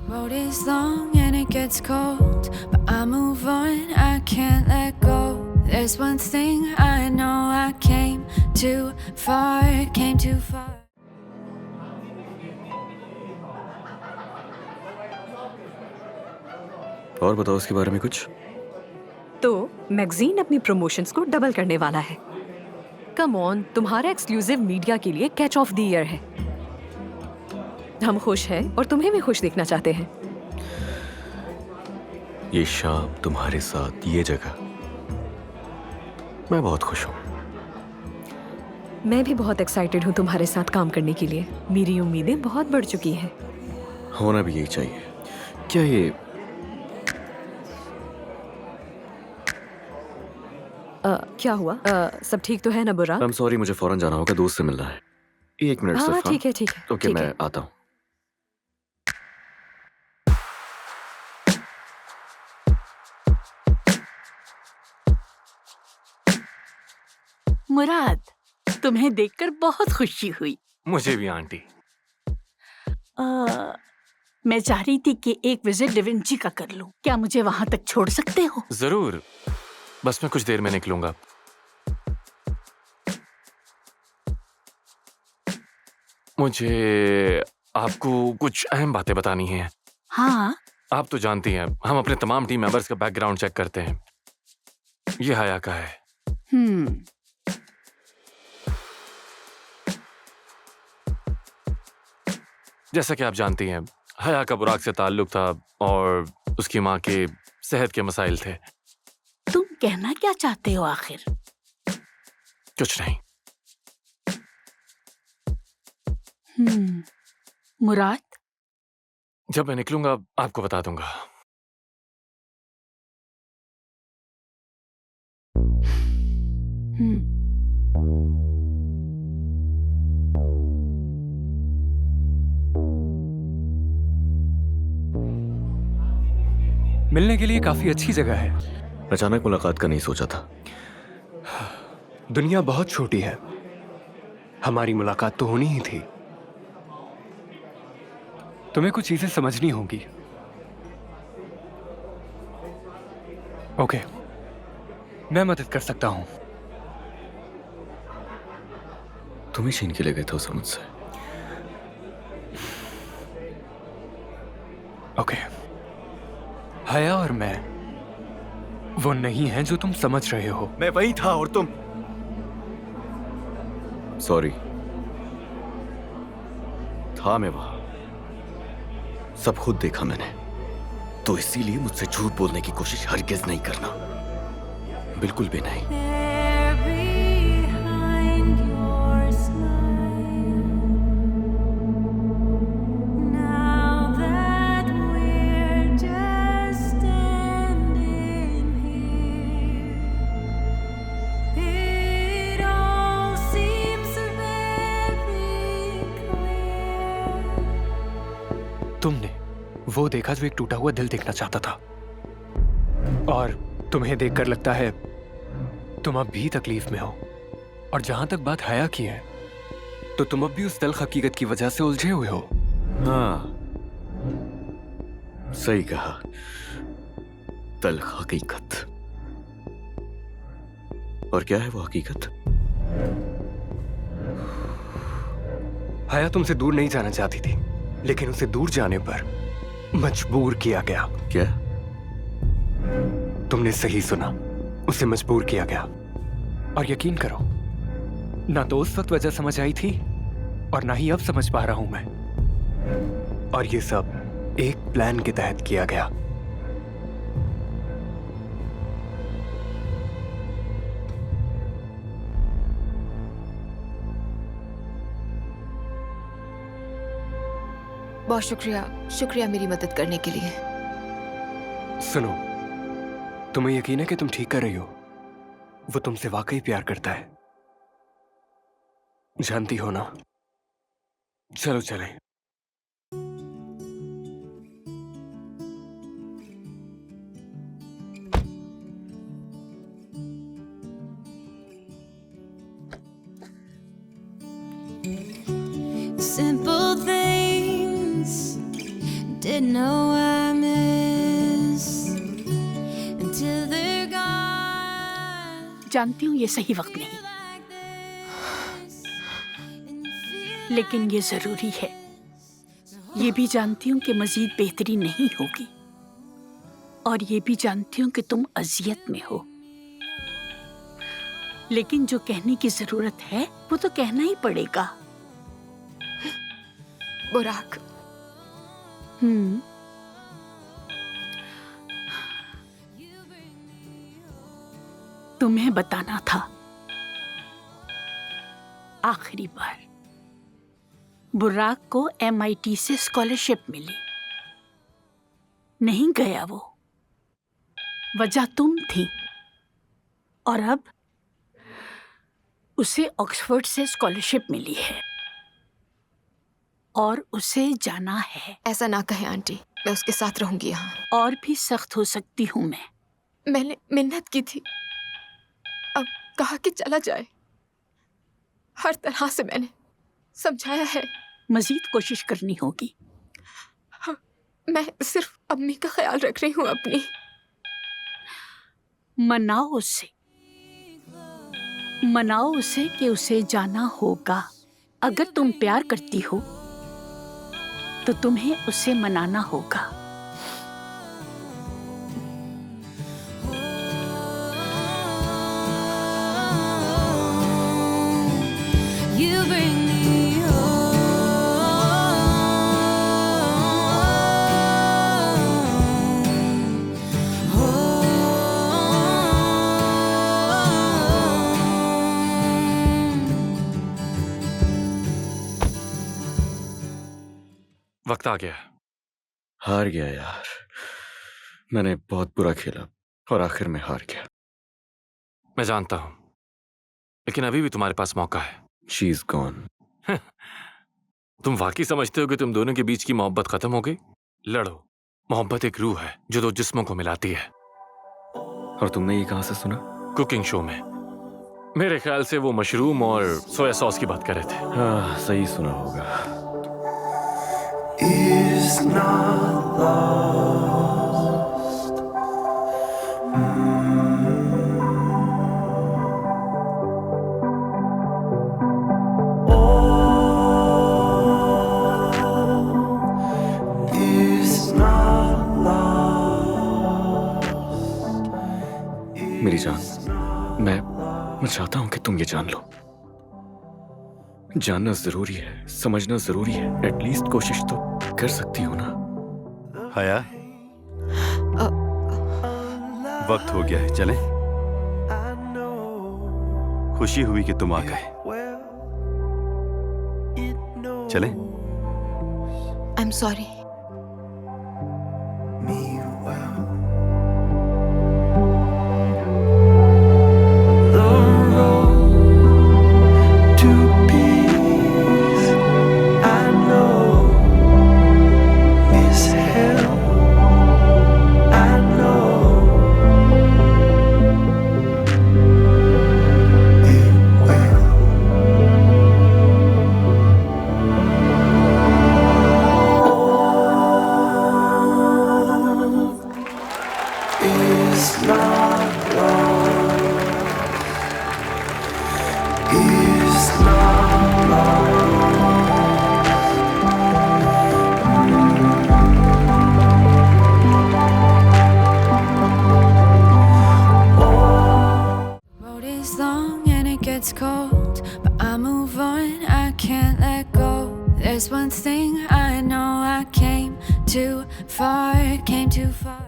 Road is long and it gets cold, but I move on, I can't let go. There's one thing I know, I came too far. और बताओ उसके बारे में कुछ। तो magazine अपनी promotions को डबल करने वाला है। कम ऑन, तुम्हारा एक्सक्लूसिव मीडिया के लिए कैच ऑफ द ईयर है। हम खुश हैं और तुम्हें भी खुश देखना चाहते हैं। ये शाम तुम्हारे साथ, ये जगह, मैं बहुत खुश हूँ। मैं भी बहुत एक्साइटेड हूँ तुम्हारे साथ काम करने के लिए। मेरी उम्मीदें बहुत बढ़ चुकी हैं। होना भी यही चाहिए। क्या ये क्या हुआ? सब ठीक तो है ना बुरा? आई एम सॉरी, मुझे फौरन जाना होगा, दोस्त से मिलना है। 1 मिनट हाँ सिर्फ। ठीक है ठीक है। ओके, मैं आता हूँ। मुराद, तुम्हें देखकर बहुत खुशी हुई। मुझे भी आंटी। मैं चाह रही थी कि एक विजिट डिविंची का कर लूं। क्या मुझे वहां तक छोड़ सकते हो? जरूर, बस मैं कुछ देर में निकलूंगा। मुझे आपको कुछ अहम बातें बतानी हैं। हाँ। आप तो जानती हैं, हम अपने तमाम टीम मेंबर्स का बैकग्राउंड चेक करते हैं। ये हया का है। जैसा कि आप जानती हैं, हया का बुराक से ताल्लुक था और उसकी माँ के सेहत के मसाइल थे। तुम कहना क्या चाहते हो आखिर? कुछ नहीं। मुराद, जब मैं निकलूंगा आपको बता दूंगा। मिलने के लिए काफी अच्छी जगह है। अचानक मुलाकात का नहीं सोचा था। दुनिया बहुत छोटी है, हमारी मुलाकात तो होनी ही थी। तुम्हें कुछ चीजें समझनी होंगी। ओके, मैं मदद कर सकता हूं। तुम ही छीन के ले गए थे उसे मुझसे। ओके, हया और मैं वो नहीं है जो तुम समझ रहे हो। मैं वही था और तुम। सॉरी, था मैं वहां, सब खुद देखा मैंने। तो इसीलिए मुझसे झूठ बोलने की कोशिश हरगिज नहीं करना, बिल्कुल भी नहीं। तुमने वो देखा जो एक टूटा हुआ दिल देखना चाहता था, और तुम्हें देखकर लगता है तुम अब भी तकलीफ में हो। और जहां तक बात हया की है, तो तुम अब भी उस तल्ख हकीकत की वजह से उलझे हुए हो। हाँ, सही कहा, तल्ख हकीकत। और क्या है वो हकीकत? हया तुमसे दूर नहीं जाना चाहती थी, लेकिन उसे दूर जाने पर मजबूर किया गया। क्या? तुमने सही सुना, उसे मजबूर किया गया। और यकीन करो, ना तो उस वक्त वजह समझ आई थी और ना ही अब समझ पा रहा हूं मैं। और ये सब एक प्लान के तहत किया गया। बहुत शुक्रिया मेरी मदद करने के लिए। सुनो, तुम्हें यकीन है कि तुम ठीक कर रही हो? वो तुमसे वाकई प्यार करता है, जानती हो ना? चलो चलें। Simple things know I miss until they're gone. जानती हूँ ये सही वक्त नहीं, लेकिन ये जरूरी है। ये भी जानती हूँ कि मजीद बेहतरी नहीं होगी, और ये भी जानती हूँ कि तुम अजियत में हो, लेकिन जो कहने की जरूरत है वो तो कहना ही पड़ेगा। बुराक, तुम्हें बताना था आखिरी बार। बुराक को MIT से स्कॉलरशिप मिली, नहीं गया वो, वजह तुम थी, और अब उसे ऑक्सफोर्ड से स्कॉलरशिप मिली है और उसे जाना है। ऐसा ना कहे आंटी, मैं उसके साथ रहूंगी यहाँ। और भी सख्त हो सकती हूँ मैं। मैंने मिन्नत की थी, अब कहा कि चला जाए। हर तरह से मैंने समझाया है। मजीद कोशिश करनी होगी। हाँ, मैं सिर्फ अम्मी का ख्याल रख रही हूँ अपनी। मनाओ उसे कि उसे जाना होगा। अगर तुम प्यार करती हो तो तुम्हें उसे मनाना होगा। You bring me वक्त आ गया। हार गया यार, मैंने बहुत बुरा खेला और आखिर में हार गया। मैं जानता हूं, लेकिन अभी भी तुम्हारे पास मौका है। She is gone. तुम वाकई समझते हो कि तुम दोनों के बीच की मोहब्बत खत्म हो गई? लड़ो। मोहब्बत एक रूह है जो दो जिस्मों को मिलाती है। और तुमने ये कहां से सुना? कुकिंग शो में। मेरे ख्याल से वो मशरूम और सोया सॉस की बात कर रहे थे। हाँ, सही सुना होगा। Is not lost. All is not lost. मेरी जान, मैं चाहता हूं कि तुम ये जान लो। जानना जरूरी है, समझना जरूरी है। एटलीस्ट कोशिश तो कर सकती हो ना। हया, वक्त हो गया है, चलें? खुशी हुई कि तुम आ गए। चलें? I am sorry. It's cold, but I move on, I can't let go. There's one thing I know, I came too far, came too far.